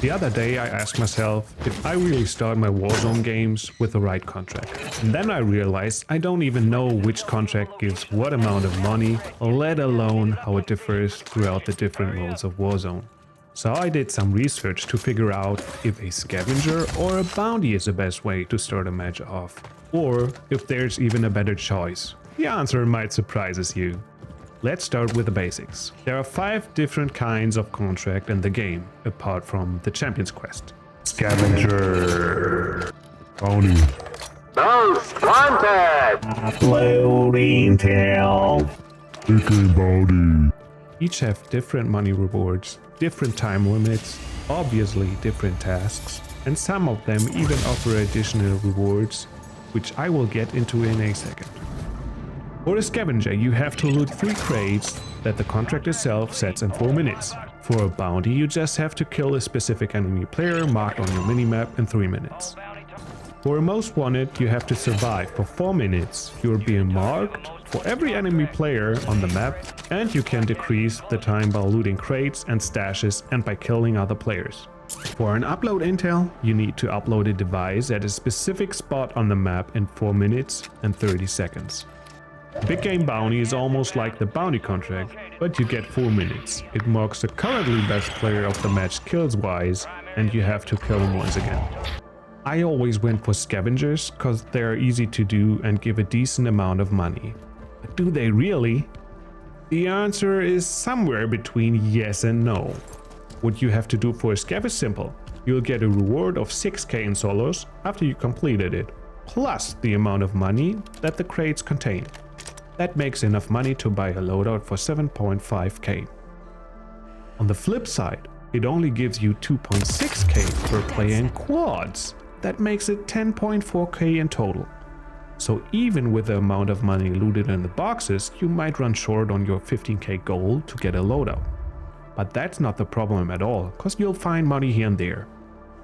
The other day I asked myself if I really start my Warzone games with the right contract. And then I realized I don't even know which contract gives what amount of money, let alone how it differs throughout the different modes of Warzone. So I did some research to figure out if a scavenger or a bounty is the best way to start a match off, or if there's even a better choice. The answer might surprise you. Let's start with the basics. There are 5 different kinds of contract in the game, apart from the Champion's Quest. Scavenger, bounty, Most wanted! Upload intel. bounty. Each have different money rewards, different time limits, obviously different tasks, and some of them even offer additional rewards, which I will get into in a second. For a scavenger, you have to loot 3 crates that the contract itself sets in 4 minutes. For a bounty, you just have to kill a specific enemy player marked on your minimap in 3 minutes. For a most wanted, you have to survive for 4 minutes. You're being marked for every enemy player on the map, and you can decrease the time by looting crates and stashes and by killing other players. For an upload intel, you need to upload a device at a specific spot on the map in 4 minutes and 30 seconds. Big Game Bounty is almost like the bounty contract, but you get 4 minutes. It marks the currently best player of the match kills wise, and you have to kill him once again. I always went for scavengers cause they are easy to do and give a decent amount of money. But do they really? The answer is somewhere between yes and no. What you have to do for a scav is simple. You'll get a reward of 6k in solos after you completed it, plus the amount of money that the crates contain. That makes enough money to buy a loadout for 7.5k. On the flip side, it only gives you 2.6k per player in quads. That makes it 10.4k in total. So even with the amount of money looted in the boxes, you might run short on your 15k goal to get a loadout. But that's not the problem at all, cause you'll find money here and there.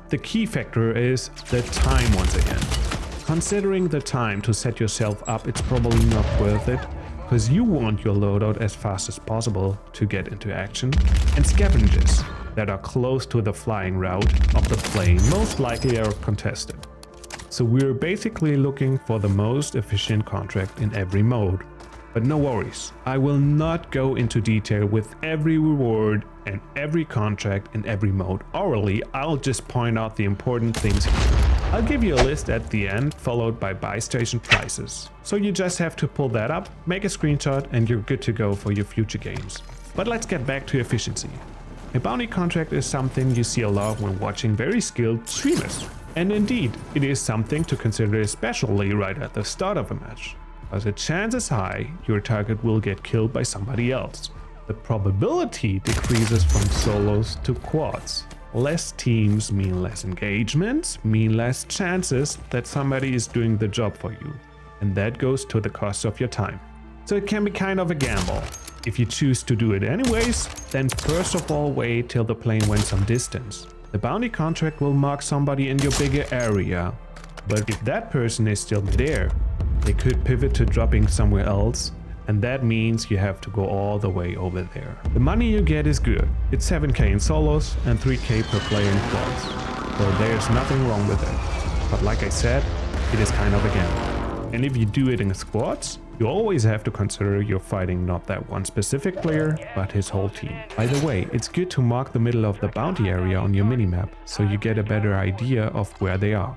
The key factor is the time once again. Considering the time to set yourself up, it's probably not worth it, because you want your loadout as fast as possible to get into action, and scavengers that are close to the flying route of the plane most likely are contested. So we're basically looking for the most efficient contract in every mode. But no worries, I will not go into detail with every reward and every contract in every mode orally. I'll just point out the important things here. I'll give you a list at the end, followed by buy station prices. So you just have to pull that up, make a screenshot, and you're good to go for your future games. But let's get back to efficiency. A bounty contract is something you see a lot when watching very skilled streamers. And indeed, it is something to consider, especially right at the start of a match. As the chance is high, your target will get killed by somebody else. The probability decreases from solos to quads. Less teams mean less engagements, mean less chances that somebody is doing the job for you. And that goes to the cost of your time. So it can be kind of a gamble. If you choose to do it anyways, then first of all wait till the plane went some distance. The bounty contract will mark somebody in your bigger area. But if that person is still there, they could pivot to dropping somewhere else, and that means you have to go all the way over there. The money you get is good. It's 7k in solos and 3k per player in quads. So there's nothing wrong with it. But like I said, it is kind of a gamble. And if you do it in squads, you always have to consider you're fighting not that one specific player, but his whole team. By the way, it's good to mark the middle of the bounty area on your minimap, so you get a better idea of where they are.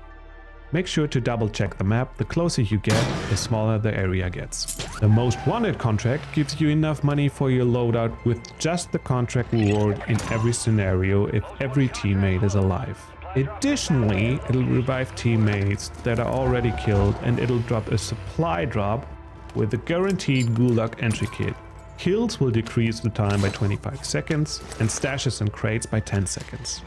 Make sure to double check the map. The closer you get, the smaller the area gets. The most wanted contract gives you enough money for your loadout with just the contract reward in every scenario if every teammate is alive. Additionally, it'll revive teammates that are already killed, and it'll drop a supply drop with a guaranteed gulag entry kit. Kills will decrease the time by 25 seconds and stashes and crates by 10 seconds.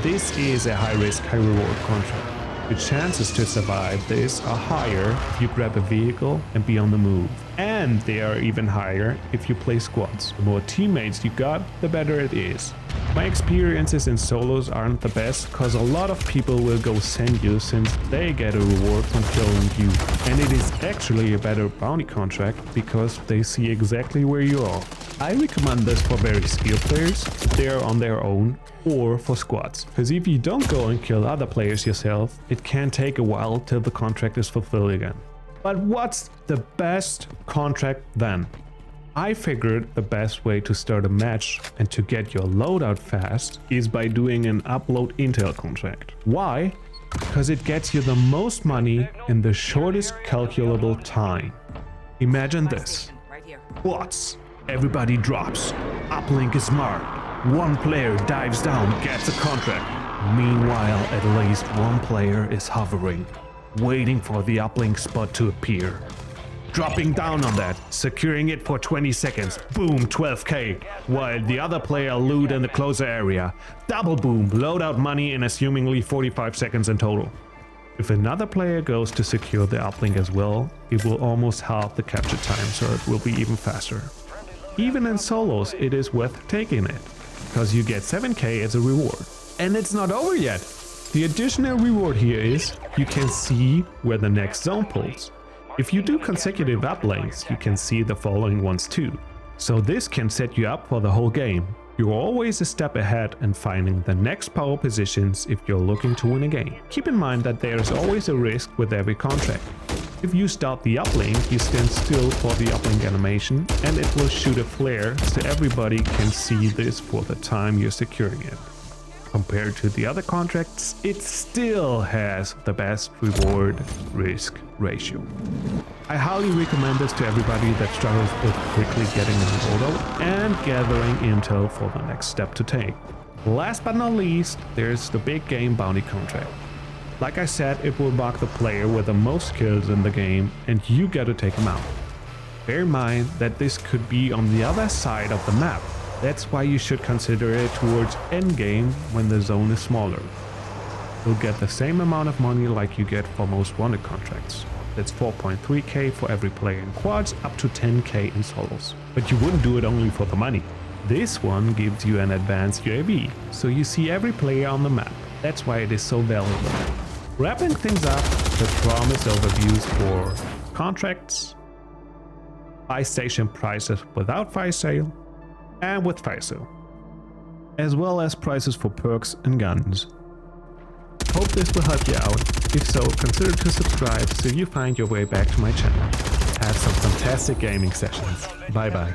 This is a high-risk, high-reward contract. The chances to survive this are higher if you grab a vehicle and be on the move. And they are even higher if you play squads. The more teammates you got, the better it is. My experiences in solos aren't the best cause a lot of people will go send you since they get a reward from killing you. And it is actually a better bounty contract because they see exactly where you are. I recommend this for very skilled players, they're on their own, or for squads. Cause if you don't go and kill other players yourself, it can take a while till the contract is fulfilled again. But what's the best contract then? I figured the best way to start a match and to get your loadout fast is by doing an upload intel contract. Why? Because it gets you the most money in the shortest calculable time. Imagine this. Bots. Everybody drops. Uplink is marked. One player dives down, gets a contract. Meanwhile, at least one player is hovering, waiting for the uplink spot to appear. Dropping down on that, securing it for 20 seconds, boom, 12k, while the other player loot in the closer area. Double boom, loadout money in assumingly 45 seconds in total. If another player goes to secure the uplink as well, it will almost halve the capture time, so it will be even faster. Even in solos, it is worth taking it, because you get 7k as a reward. And it's not over yet! The additional reward here is, you can see where the next zone pulls. If you do consecutive uplinks, you can see the following ones too. So this can set you up for the whole game. You're always a step ahead in finding the next power positions if you're looking to win a game. Keep in mind that there's always a risk with every contract. If you start the uplink, you stand still for the uplink animation and it will shoot a flare so everybody can see this for the time you're securing it. Compared to the other contracts, it still has the best reward-risk ratio. I highly recommend this to everybody that struggles with quickly getting a loadout and gathering intel for the next step to take. Last but not least, there's the big game bounty contract. Like I said, it will mark the player with the most kills in the game and you gotta take them out. Bear in mind that this could be on the other side of the map. That's why you should consider it towards endgame when the zone is smaller. You'll get the same amount of money like you get for most wanted contracts. That's 4.3k for every player in quads, up to 10k in solos. But you wouldn't do it only for the money. This one gives you an advanced UAV, so you see every player on the map. That's why it is so valuable. Wrapping things up, the promised overviews for contracts, buy station prices without fire sale, and with fire sale, as well as prices for perks and guns. Hope this will help you out. If so, consider to subscribe so you find your way back to my channel. Have some fantastic gaming sessions. Bye bye.